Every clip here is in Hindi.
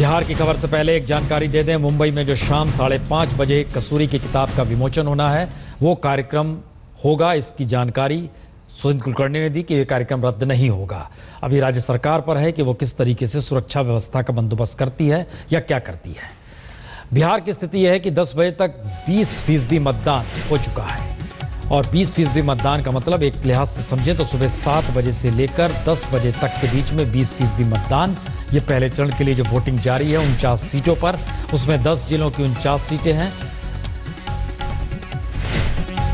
बिहार की खबर से पहले एक जानकारी दे दें। मुंबई में जो शाम 5:30 बजे कसूरी की किताब का विमोचन होना है, वो कार्यक्रम होगा। इसकी जानकारी सुनील कुलकर्णी ने दी कि यह कार्यक्रम रद्द नहीं होगा। अभी राज्य सरकार पर है कि वो किस तरीके से सुरक्षा व्यवस्था का बंदोबस्त करती है या क्या करती है। बिहार की स्थिति यह है कि 10 बजे तक 20% मतदान हो चुका है, और 20% मतदान का मतलब एक लिहाज से समझें तो सुबह 7 बजे से लेकर 10 बजे तक के बीच में 20% मतदान। ये पहले चरण के लिए जो वोटिंग जारी है 49 सीटों पर, उसमें 10 जिलों की 49 सीटें हैं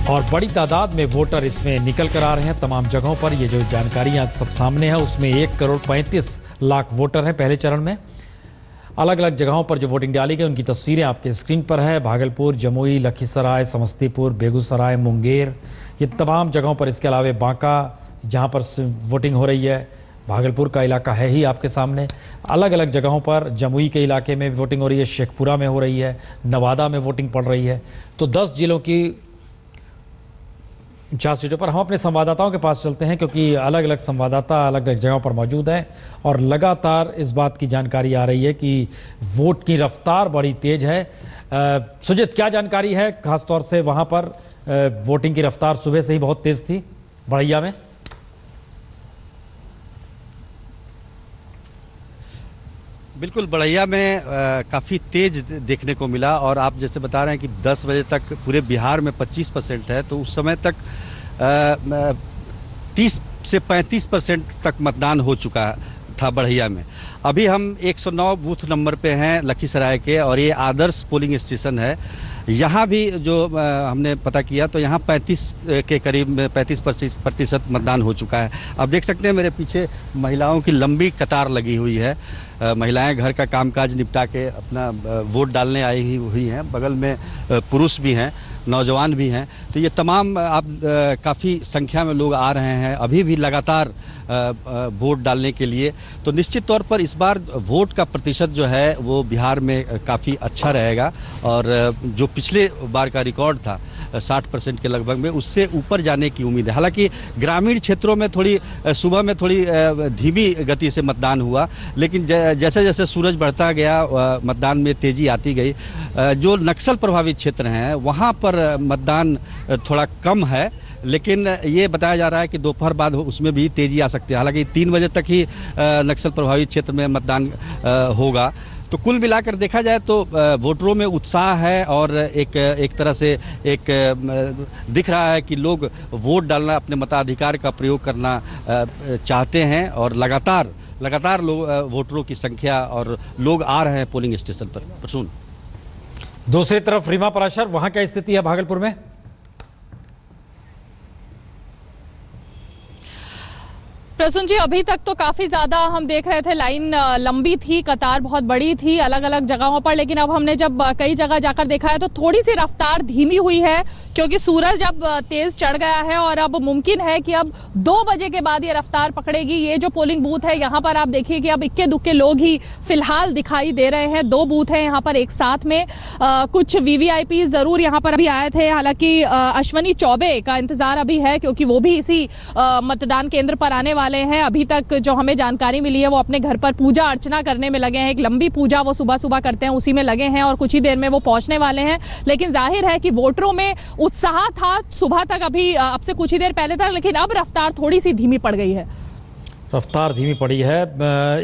और बड़ी तादाद में वोटर इसमें निकल कर आ रहे हैं तमाम जगहों पर। ये जो जानकारियां सब सामने है उसमें 1,35,00,000 वोटर हैं पहले चरण में। अलग अलग जगहों पर जो वोटिंग डाली गई उनकी तस्वीरें आपके स्क्रीन पर है। भागलपुर, जमुई, लखीसराय, समस्तीपुर, बेगूसराय, मुंगेर, ये तमाम जगहों पर। इसके अलावा बांका जहां पर वोटिंग हो रही है, भागलपुर का इलाका है ही आपके सामने। अलग अलग जगहों पर जमुई के इलाके में वोटिंग हो रही है, शेखपुरा में हो रही है, नवादा में वोटिंग पड़ रही है। तो 10 जिलों की 4 सीटों पर हम अपने संवाददाताओं के पास चलते हैं, क्योंकि अलग अलग संवाददाता अलग अलग जगहों पर मौजूद हैं और लगातार इस बात की जानकारी आ रही है कि वोट की रफ्तार बड़ी तेज है। सुजीत, क्या जानकारी है? खासतौर से वहां पर वोटिंग की रफ्तार सुबह से ही बहुत तेज थी बड़ैया में। बिल्कुल, बड़ैया में काफ़ी तेज देखने को मिला। और आप जैसे बता रहे हैं कि 10 बजे तक पूरे बिहार में 25% है, तो उस समय तक 30 से 35% तक मतदान हो चुका था बड़ैया में। अभी हम 109 बूथ नंबर पे हैं लखीसराय के, और ये आदर्श पोलिंग स्टेशन है। यहाँ भी जो हमने पता किया तो यहाँ 35 के करीब 35% मतदान हो चुका है। अब देख सकते हैं मेरे पीछे महिलाओं की लंबी कतार लगी हुई है। महिलाएं घर का कामकाज निपटा के अपना वोट डालने आई हुई हैं। बगल में पुरुष भी हैं, नौजवान भी हैं। तो ये तमाम आप काफ़ी संख्या में लोग आ रहे हैं अभी भी लगातार वोट डालने के लिए। तो निश्चित तौर पर इस बार वोट का प्रतिशत जो है वो बिहार में काफ़ी अच्छा रहेगा, और जो पिछले बार का रिकॉर्ड था 60% के लगभग में, उससे ऊपर जाने की उम्मीद है। हालांकि ग्रामीण क्षेत्रों में थोड़ी सुबह में थोड़ी धीमी गति से मतदान हुआ, लेकिन जैसे जैसे सूरज बढ़ता गया मतदान में तेजी आती गई। जो नक्सल प्रभावित क्षेत्र हैं वहां पर मतदान थोड़ा कम है, लेकिन ये बताया जा रहा है कि दोपहर बाद उसमें भी तेजी आ सकती है। हालांकि 3 बजे तक ही नक्सल प्रभावित क्षेत्र में मतदान होगा। तो कुल मिलाकर देखा जाए तो वोटरों में उत्साह है, और एक तरह से दिख रहा है कि लोग वोट डालना, अपने मताधिकार का प्रयोग करना चाहते हैं, और लगातार लोग वोटरों की संख्या और लोग आ रहे हैं पोलिंग स्टेशन पर। प्रसून, दूसरी तरफ रीमा पराशर, वहां क्या स्थिति है भागलपुर में? प्रसून जी, अभी तक तो काफी ज्यादा हम देख रहे थे, लाइन लंबी थी, कतार बहुत बड़ी थी अलग अलग जगहों पर। लेकिन अब हमने जब कई जगह जाकर देखा है तो थोड़ी सी रफ्तार धीमी हुई है, क्योंकि सूरज अब तेज चढ़ गया है और अब मुमकिन है कि अब 2 बजे के बाद ये रफ्तार पकड़ेगी। ये जो पोलिंग बूथ है यहाँ पर आप देखिए कि अब इक्के दुक्के लोग ही फिलहाल दिखाई दे रहे हैं। 2 बूथ है यहाँ पर एक साथ में। कुछ वीवीआईपी जरूर यहाँ पर अभी आए थे। हालांकि अश्वनी चौबे का इंतजार अभी है, क्योंकि वो भी इसी मतदान केंद्र पर आने वाले हैं। अभी तक जो हमें जानकारी मिली है वो अपने घर पर पूजा अर्चना करने में लगे हैं। एक लंबी पूजा वो सुबह सुबह करते हैं, उसी में लगे हैं और कुछ ही देर में वो पहुंचने वाले हैं। लेकिन जाहिर है कि वोटरों में उत्साह था सुबह तक, अभी अब से कुछ ही देर पहले तक, लेकिन अब रफ्तार थोड़ी सी धीमी पड़ गई है। रफ्तार धीमी पड़ी है।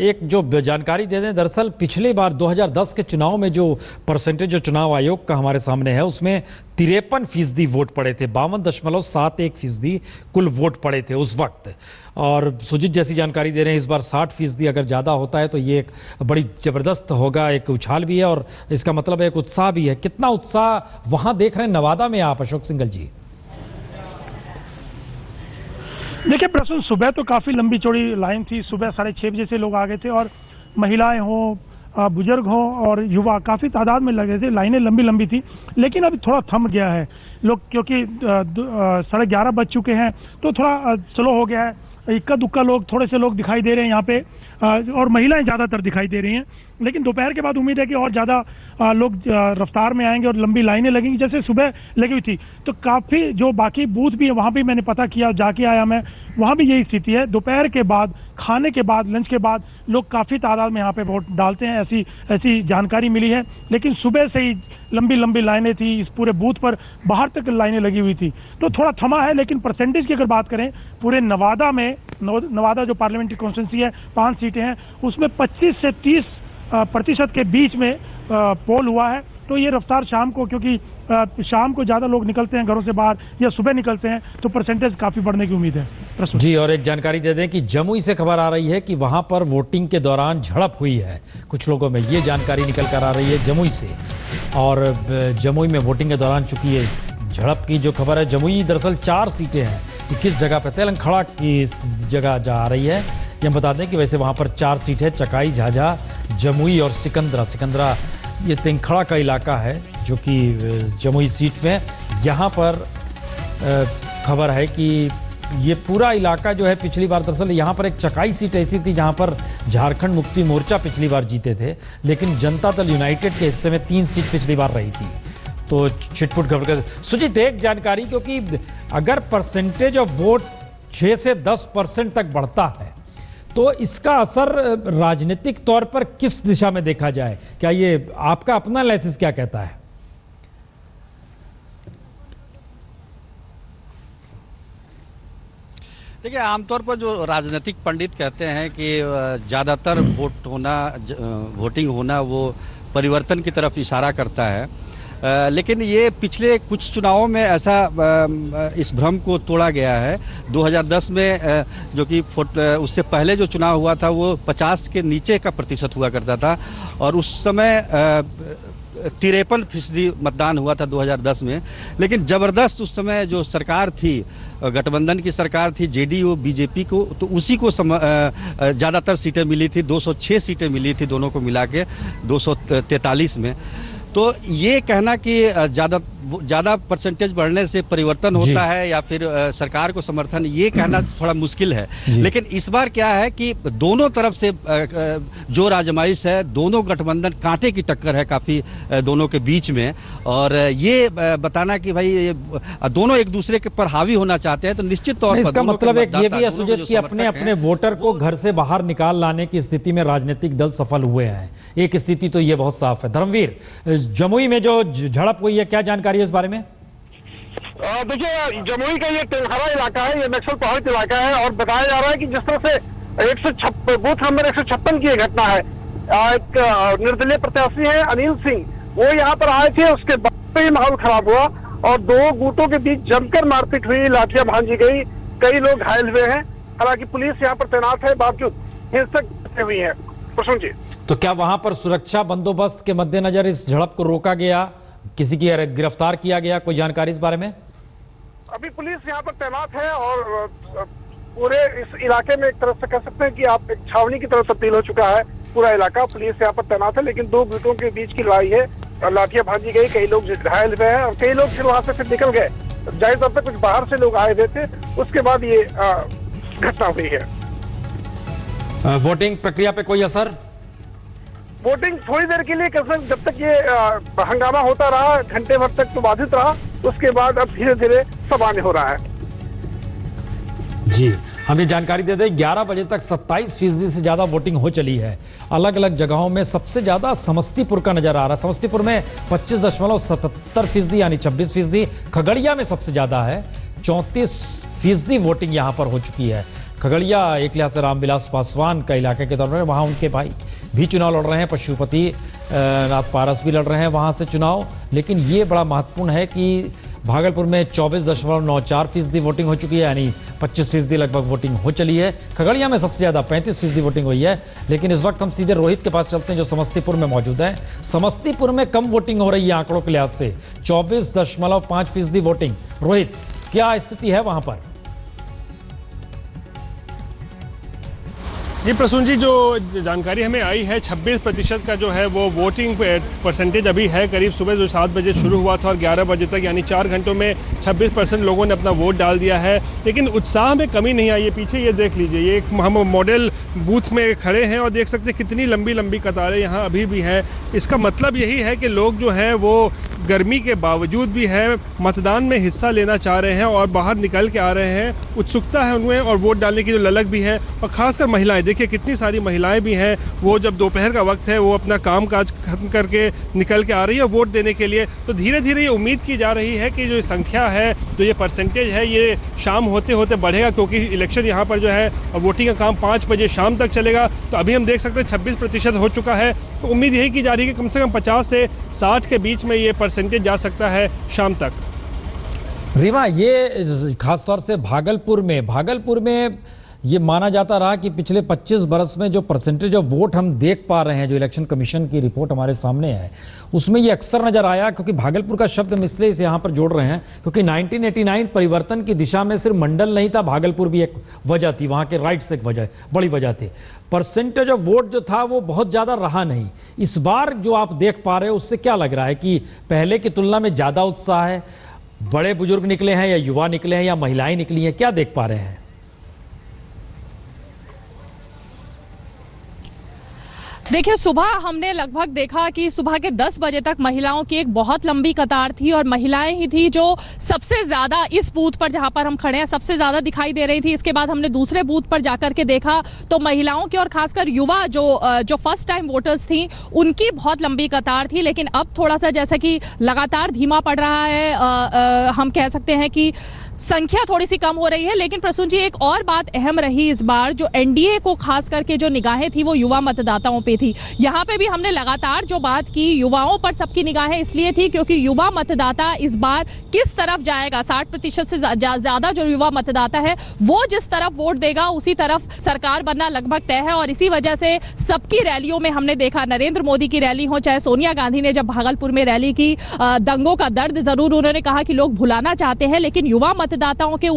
एक जो जानकारी दे दें, दरअसल पिछली बार 2010 के चुनाव में जो परसेंटेज जो चुनाव आयोग का हमारे सामने है उसमें 53% वोट पड़े थे, 52.71% कुल वोट पड़े थे उस वक्त। और सुजीत जैसी जानकारी दे रहे हैं इस बार 60% अगर ज़्यादा होता है तो ये एक बड़ी ज़बरदस्त होगा, एक उछाल भी है और इसका मतलब एक उत्साह भी है। कितना उत्साह वहाँ देख रहे हैं नवादा में आप, अशोक सिंघल जी? देखिए प्रसून, सुबह तो काफ़ी लंबी चौड़ी लाइन थी। सुबह 6:30 बजे से लोग आ गए थे, और महिलाएं हों, बुजुर्ग हों और युवा काफ़ी तादाद में लगे थे। लाइनें लंबी लंबी थी, लेकिन अभी थोड़ा थम गया है लोग, क्योंकि 11:30 बज चुके हैं तो थोड़ा स्लो हो गया है। इक्का दुक्का लोग, थोड़े से लोग दिखाई दे रहे हैं यहाँ पे। और महिलाएं ज़्यादातर दिखाई दे रही हैं। लेकिन दोपहर के बाद उम्मीद है कि और ज़्यादा लोग रफ्तार में आएंगे और लंबी लाइनें लगेंगी जैसे सुबह लगी हुई थी। तो काफ़ी जो बाकी बूथ भी है वहाँ भी मैंने पता किया, जाके आया मैं, वहाँ भी यही स्थिति है। दोपहर के बाद, खाने के बाद, लंच के बाद लोग काफ़ी तादाद में यहाँ पे वोट डालते हैं, ऐसी जानकारी मिली है। लेकिन सुबह से ही लंबी लंबी लाइनें थी, इस पूरे बूथ पर बाहर तक लाइनें लगी हुई थी। तो थोड़ा थमा है, लेकिन परसेंटेज की अगर बात करें पूरे नवादा में, नवादा जो पार्लियामेंट्री कॉन्स्टिट्यूंसी है, 5 सीटें हैं, उसमें 25 से 30% के बीच में पोल हुआ है। तो ये रफ्तार शाम को, क्योंकि शाम को ज़्यादा लोग निकलते हैं घरों से बाहर या सुबह निकलते हैं, तो परसेंटेज काफ़ी बढ़ने की उम्मीद है। जी, और एक जानकारी दे दें कि जमुई से खबर आ रही है कि वहां पर वोटिंग के दौरान झड़प हुई है कुछ लोगों में, ये जानकारी निकल कर आ रही है जमुई से। और जमुई में वोटिंग के दौरान चूंकि ये झड़प की जो खबर है, जमुई दरअसल 4 सीटें हैं, कि किस जगह पर तेलंखड़ा की जगह जा आ रही है। ये हम बता दें कि वैसे वहाँ पर 4 सीट है, चकाई, झाझा, जमुई और सिकंदरा। ये तेलंखड़ा का इलाका है जो कि जमुई सीट में, यहाँ पर खबर है कि ये पूरा इलाका जो है, पिछली बार दरअसल यहाँ पर एक चकाई सीट ऐसी थी जहाँ पर झारखंड मुक्ति मोर्चा पिछली बार जीते थे, लेकिन जनता दल यूनाइटेड के हिस्से में 3 सीट पिछली बार रही थी। तो छिटपुट खबर कर सुजीत एक जानकारी, क्योंकि अगर परसेंटेज ऑफ वोट 6 से 10% तक बढ़ता है तो इसका असर राजनीतिक तौर पर किस दिशा में देखा जाए, क्या ये आपका अपना एनालिसिस क्या कहता है? देखिए, आमतौर पर जो राजनीतिक पंडित कहते हैं कि ज़्यादातर वोटिंग होना वो परिवर्तन की तरफ इशारा करता है, लेकिन ये पिछले कुछ चुनावों में ऐसा इस भ्रम को तोड़ा गया है। 2010 में जो कि उससे पहले जो चुनाव हुआ था वो 50 के नीचे का प्रतिशत हुआ करता था, और उस समय 53% मतदान हुआ था 2010 में। लेकिन जबरदस्त उस समय जो सरकार थी, गठबंधन की सरकार थी, जेडीयू बीजेपी को, तो उसी को ज़्यादातर सीटें मिली थी, 206 सीटें मिली थी दोनों को मिला के 243 में। तो ये कहना कि ज़्यादा परसेंटेज बढ़ने से परिवर्तन होता है या फिर सरकार को समर्थन, ये कहना थोड़ा मुश्किल है। लेकिन इस बार क्या है कि दोनों तरफ से जो आजमाइश है, दोनों गठबंधन कांटे की टक्कर है काफ़ी दोनों के बीच में, और ये बताना कि भाई दोनों एक दूसरे के पर हावी होना चाहते हैं, तो निश्चित तौर पर इसका मतलब एक ये भी है सुजीत कि अपने अपने वोटर को घर से बाहर निकाल लाने की स्थिति में राजनीतिक दल सफल हुए हैं। एक स्थिति तो ये बहुत साफ है। धर्मवीर, जमुई में जो झड़प हुई है, क्या जानकारी है इस बारे में? देखिए, जमुई का ये तेलंखड़ा इलाका है, ये नक्सल प्रभावित इलाका है, और बताया जा रहा है कि जिस तरह से बूथ नंबर 156 की घटना है, एक निर्दलीय प्रत्याशी है अनिल सिंह, वो यहाँ पर आए थे, उसके बाद ही माहौल खराब हुआ और 2 गुटों के बीच जमकर मारपीट हुई, लाठियां भांजी गई, कई लोग घायल हुए हैं। हालांकि पुलिस यहाँ पर तैनात है, बावजूद हिंसक हुई है। प्रसून जी, तो क्या वहां पर सुरक्षा बंदोबस्त के मद्देनजर इस झड़प को रोका गया, किसी की गिरफ्तार किया गया, कोई जानकारी इस बारे में? अभी पुलिस यहाँ पर तैनात है और पूरे इस इलाके में एक तरह से कह सकते हैं कि आप एक छावनी की तरफ तब्दील हो चुका है पूरा इलाका। पुलिस यहाँ पर तैनात है, लेकिन 2 गुटों के बीच की लड़ाई है, लाठियां भांजी गई, कई लोग घायल हुए हैं और कई लोग फिर वहां से फिर निकल गए। जाहिर तौर पर कुछ बाहर से लोग आए हुए थे, उसके बाद ये घटना हुई है। वोटिंग प्रक्रिया पे कोई असर? वोटिंग थोड़ी देर के लिए जब तक ये हंगामा होता रहा, घंटे भर तक तो बाधित रहा, उसके बाद अब धीरे धीरे सामान्य हो रहा है। जी, हम ये जानकारी दे दें, 11 बजे तक 27% से ज्यादा वोटिंग हो चली है। अलग अलग जगहों में सबसे ज्यादा समस्तीपुर का नजर आ रहा है। समस्तीपुर में 25.77% यानी 26%। खगड़िया में सबसे ज्यादा है, 34% वोटिंग यहां पर हो चुकी है। खगड़िया एक लिहाज से रामविलास पासवान का इलाके के तौर पर, वहाँ उनके भाई भी चुनाव लड़ रहे हैं, पशुपति नाथ पारस भी लड़ रहे हैं वहाँ से चुनाव। लेकिन ये बड़ा महत्वपूर्ण है कि भागलपुर में 24.94% वोटिंग हो चुकी है, यानी 25% लगभग वोटिंग हो चली है। खगड़िया में सबसे ज़्यादा 35% वोटिंग हुई है। लेकिन इस वक्त हम सीधे रोहित के पास चलते हैं जो समस्तीपुर में मौजूद है। समस्तीपुर में कम वोटिंग हो रही है आंकड़ों के लिहाज से, 24.5% वोटिंग। रोहित, क्या स्थिति है वहाँ पर? जी प्रसून जी, जो जानकारी हमें आई है 26% का जो है वो वोटिंग परसेंटेज अभी है। करीब सुबह जो 7 बजे शुरू हुआ था और 11 बजे तक यानी 4 घंटों में 26% लोगों ने अपना वोट डाल दिया है। लेकिन उत्साह में कमी नहीं आई है। पीछे ये देख लीजिए, ये हम मॉडल बूथ में खड़े हैं और देख सकते हैं कितनी लंबी लंबी कतारें यहाँ अभी भी हैं। इसका मतलब यही है कि लोग जो हैं वो गर्मी के बावजूद भी है मतदान में हिस्सा लेना चाह रहे हैं और बाहर निकल के आ रहे हैं। उत्सुकता है उनमें और वोट डालने की जो ललक भी है। और खासकर महिलाएं, देखिए कितनी सारी महिलाएं भी हैं, वो जब दोपहर का वक्त है वो अपना काम काज खत्म करके निकल के आ रही है वोट देने के लिए। तो धीरे धीरे ये उम्मीद की जा रही है कि जो संख्या है, जो ये परसेंटेज है, ये शाम होते होते बढ़ेगा, क्योंकि इलेक्शन यहाँ पर जो है और वोटिंग का काम 5 बजे शाम तक चलेगा। तो अभी हम देख सकते हैं 26% हो चुका है। तो उम्मीद यही की जा रही है कि कम से कम 50 से 60 के बीच में ये परसेंटेज जा सकता है शाम तक। रीमा, ये खासतौर से भागलपुर में ये माना जाता रहा कि पिछले 25 बरस में जो परसेंटेज ऑफ वोट हम देख पा रहे हैं, जो इलेक्शन कमीशन की रिपोर्ट हमारे सामने है, उसमें ये अक्सर नजर आया। क्योंकि भागलपुर का शब्द हम इसलिए इसे यहाँ पर जोड़ रहे हैं क्योंकि 1989 परिवर्तन की दिशा में सिर्फ मंडल नहीं था, भागलपुर भी एक वजह थी, वहाँ के राइट्स एक वजह, बड़ी वजह थी। परसेंटेज ऑफ वोट जो था वो बहुत ज़्यादा रहा नहीं। इस बार जो आप देख पा रहे हो उससे क्या लग रहा है कि पहले की तुलना में ज़्यादा उत्साह है? बड़े बुजुर्ग निकले हैं या युवा निकले हैं या महिलाएं निकली हैं, क्या देख पा रहे हैं? देखिए, सुबह हमने लगभग देखा कि सुबह के 10 बजे तक महिलाओं की एक बहुत लंबी कतार थी और महिलाएं ही थी जो सबसे ज्यादा इस बूथ पर जहां पर हम खड़े हैं सबसे ज्यादा दिखाई दे रही थी। इसके बाद हमने दूसरे बूथ पर जाकर के देखा तो महिलाओं की और खासकर युवा जो फर्स्ट टाइम वोटर्स थी उनकी बहुत लंबी कतार थी। लेकिन अब थोड़ा सा जैसा कि लगातार धीमा पड़ रहा है, हम कह सकते हैं कि संख्या थोड़ी सी कम हो रही है। लेकिन प्रसून जी, एक और बात अहम रही इस बार, जो एनडीए को खास करके जो निगाहें थी वो युवा मतदाताओं पे थी। यहाँ पे भी हमने लगातार जो बात की, युवाओं पर सबकी निगाहें इसलिए थी क्योंकि युवा मतदाता इस बार किस तरफ जाएगा, 60% से ज्यादा जो युवा मतदाता है वो जिस तरफ वोट देगा उसी तरफ सरकार बनना लगभग तय है। और इसी वजह से सबकी रैलियों में हमने देखा, नरेंद्र मोदी की रैली हो चाहे सोनिया गांधी ने जब भागलपुर में रैली की, दंगों का दर्द जरूर उन्होंने कहा कि लोग भुलाना चाहते हैं, लेकिन युवा मतदाताओं के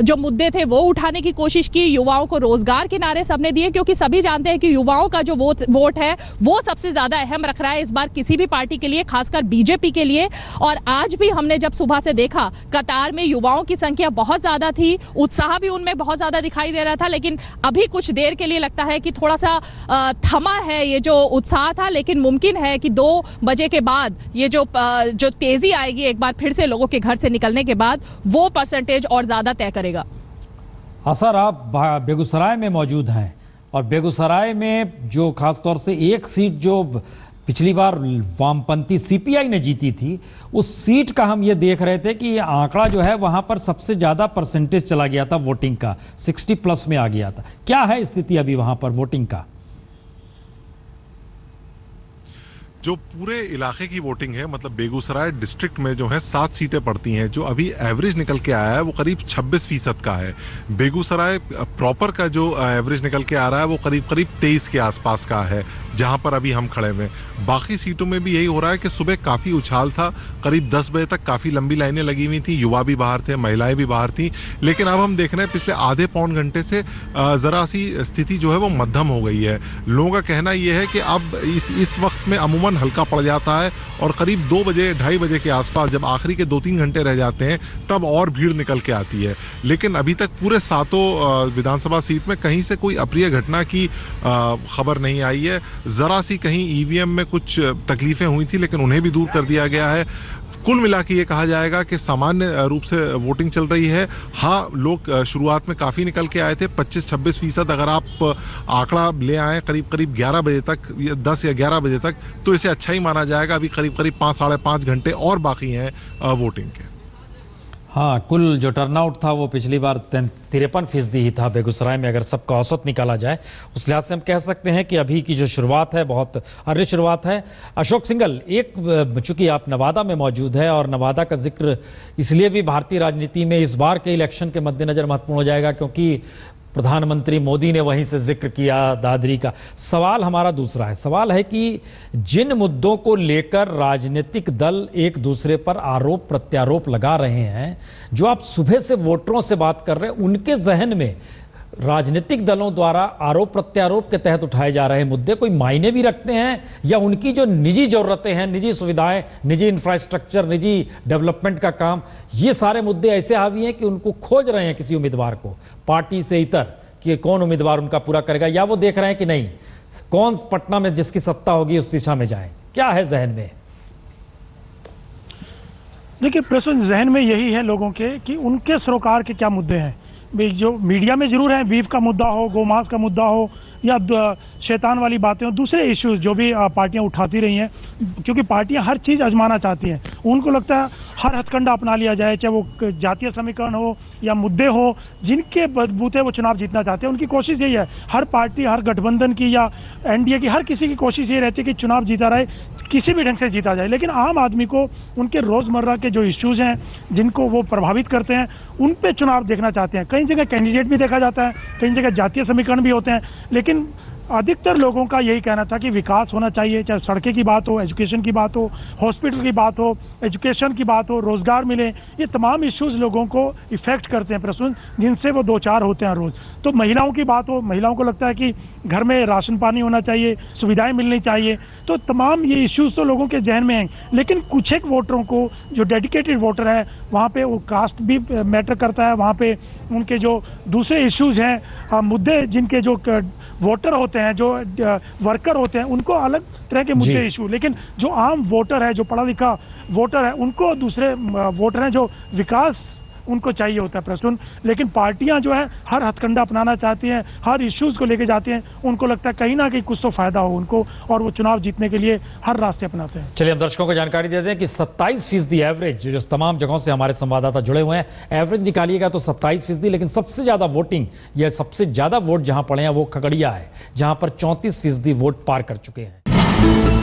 जो मुद्दे थे वो उठाने की कोशिश की। युवाओं को रोजगार के नारे सबने दिए क्योंकि सभी जानते हैं कि युवाओं का जो वोट है वो सबसे ज्यादा अहम रख रहा है इस बार किसी भी पार्टी के लिए, खासकर बीजेपी के लिए। और आज भी हमने जब सुबह से देखा, कतार में युवाओं की संख्या बहुत ज्यादा थी, उत्साह भी उनमें बहुत ज्यादा दिखाई दे रहा था। लेकिन अभी कुछ देर के लिए लगता है कि थोड़ा सा थमा है ये जो उत्साह था, लेकिन मुमकिन है कि 2 बजे के बाद ये जो तेजी आएगी एक बार फिर से लोगों के घर से निकलने के बाद, वो परसेंटेज और ज्यादा तय करेगा। असर, आप बेगूसराय में मौजूद हैं और बेगूसराय में जो खासतौर से एक सीट जो पिछली बार वामपंथी सीपीआई ने जीती थी, उस सीट का हम ये देख रहे थे कि ये आंकड़ा जो है वहां पर सबसे ज्यादा परसेंटेज चला गया था वोटिंग का, 60+ में आ गया था। क्या है स्थिति अभी वहां पर वोटिंग का? जो पूरे इलाके की वोटिंग है, मतलब बेगूसराय डिस्ट्रिक्ट में जो है 7 सीटें पड़ती हैं, जो अभी एवरेज निकल के आया है वो करीब 26% का है। बेगूसराय प्रॉपर का जो एवरेज निकल के आ रहा है वो करीब 23 के आसपास का है, जहां पर अभी हम खड़े हुए। बाकी सीटों में भी यही हो रहा है कि सुबह काफी उछाल था, करीब 10 बजे तक काफी लंबी लाइनें लगी हुई थी, युवा भी बाहर थे, महिलाएं भी बाहर थी। लेकिन अब हम देख रहे हैं पिछले आधे पौन घंटे से जरा सी स्थिति जो है वो मध्यम हो गई है। लोगों का कहना यह है कि अब इस वक्त में अमूमन हल्का पड़ जाता है और करीब 2 बजे 2:30 बजे के आसपास जब आखिरी के 2-3 घंटे रह जाते हैं तब और भीड़ निकल के आती है। लेकिन अभी तक पूरे 7 विधानसभा सीट में कहीं से कोई अप्रिय घटना की खबर नहीं आई है। जरा सी कहीं ईवीएम में कुछ तकलीफें हुई थी लेकिन उन्हें भी दूर कर दिया गया है। कुल मिला के ये कहा जाएगा कि सामान्य रूप से वोटिंग चल रही है। हाँ, लोग शुरुआत में काफी निकल के आए थे, 25-26%। अगर आप आंकड़ा ले आए करीब 11 बजे तक, 10 या 11 बजे तक, तो इसे अच्छा ही माना जाएगा। अभी करीब 5-5.5 घंटे और बाकी हैं वोटिंग के। हाँ, कुल जो टर्नआउट था वो पिछली बार 53% ही था बेगूसराय में, अगर सबका औसत निकाला जाए। उस लिहाज से हम कह सकते हैं कि अभी की जो शुरुआत है बहुत अर्ली शुरुआत है। अशोक सिंघल, चूंकि आप नवादा में मौजूद है और नवादा का जिक्र इसलिए भी भारतीय राजनीति में इस बार के इलेक्शन के मद्देनजर महत्वपूर्ण हो जाएगा क्योंकि प्रधानमंत्री मोदी ने वहीं से जिक्र किया दादरी का। सवाल हमारा दूसरा है, सवाल है कि जिन मुद्दों को लेकर राजनीतिक दल एक दूसरे पर आरोप प्रत्यारोप लगा रहे हैं, जो आप सुबह से वोटरों से बात कर रहे हैं, उनके जहन में राजनीतिक दलों द्वारा आरोप प्रत्यारोप के तहत उठाए जा रहे मुद्दे कोई मायने भी रखते हैं, या उनकी जो निजी जरूरतें हैं, निजी सुविधाएं, निजी इंफ्रास्ट्रक्चर, निजी डेवलपमेंट का काम, ये सारे मुद्दे ऐसे हावी हैं कि उनको खोज रहे हैं किसी उम्मीदवार को पार्टी से इतर कि कौन उम्मीदवार उनका पूरा करेगा, या वो देख रहे हैं कि नहीं कौन पटना में जिसकी सत्ता होगी उस दिशा में जाए? क्या है जहन में? देखिए प्रश्न जहन में यही है लोगों के कि उनके सरोकार के क्या मुद्दे हैं। भाई जो मीडिया में जरूर है, बीफ का मुद्दा हो, गोमांस का मुद्दा हो, या शैतान वाली बातें हो, दूसरे इश्यूज जो भी पार्टियां उठाती रही हैं, क्योंकि पार्टियां हर चीज़ आजमाना चाहती हैं। उनको लगता है हर हथकंडा अपना लिया जाए, चाहे वो जातीय समीकरण हो या मुद्दे हो जिनके बलबूते वो चुनाव जीतना चाहते हैं। उनकी कोशिश यही है, हर पार्टी, हर गठबंधन की या एनडीए की, हर किसी की कोशिश ये रहती है कि चुनाव जीता रहे, किसी भी ढंग से जीता जाए। लेकिन आम आदमी को उनके रोजमर्रा के जो इश्यूज हैं जिनको वो प्रभावित करते हैं, उन पे चुनाव देखना चाहते हैं। कई जगह कैंडिडेट भी देखा जाता है, कई जगह जातीय समीकरण भी होते हैं, लेकिन अधिकतर लोगों का यही कहना था कि विकास होना चाहिए, चाहे सड़कें की बात हो, एजुकेशन की बात हो, हॉस्पिटल की बात हो, एजुकेशन की बात हो, रोजगार मिले, ये तमाम इश्यूज लोगों को इफेक्ट करते हैं प्रसून, जिनसे वो दो चार होते हैं रोज। तो महिलाओं की बात हो, महिलाओं को लगता है कि घर में राशन पानी होना चाहिए, सुविधाएं मिलनी चाहिए। तो तमाम ये इश्यूज तो लोगों के जहन में हैं, लेकिन कुछ एक वोटरों को जो डेडिकेटेड वोटर है, वहाँ पे वो कास्ट भी मैटर करता है, वहाँ पे उनके जो दूसरे इश्यूज हैं, मुद्दे, जिनके जो वोटर होते हैं, जो वर्कर होते हैं, उनको अलग तरह के मुद्दे इशू। लेकिन जो आम वोटर है, जो पढ़ा लिखा वोटर है, उनको दूसरे वोटर हैं जो विकास उनको चाहिए होता है प्रश्न। लेकिन पार्टियां जो है हर हथकंडा अपनाना चाहती हैं, हर इश्यूज को लेके जाती हैं। उनको लगता है कहीं ना कहीं कुछ तो फायदा हो उनको, और वो चुनाव जीतने के लिए हर रास्ते अपनाते हैं। चलिए हम दर्शकों को जानकारी दे दें कि 27% एवरेज, जो तमाम जगहों से हमारे संवाददाता जुड़े हुए हैं, एवरेज निकालिएगा तो 27%, लेकिन सबसे ज्यादा वोटिंग या सबसे ज्यादा वोट जहां पड़े हैं वो खगड़िया है, जहां पर 34% वोट पार कर चुके हैं।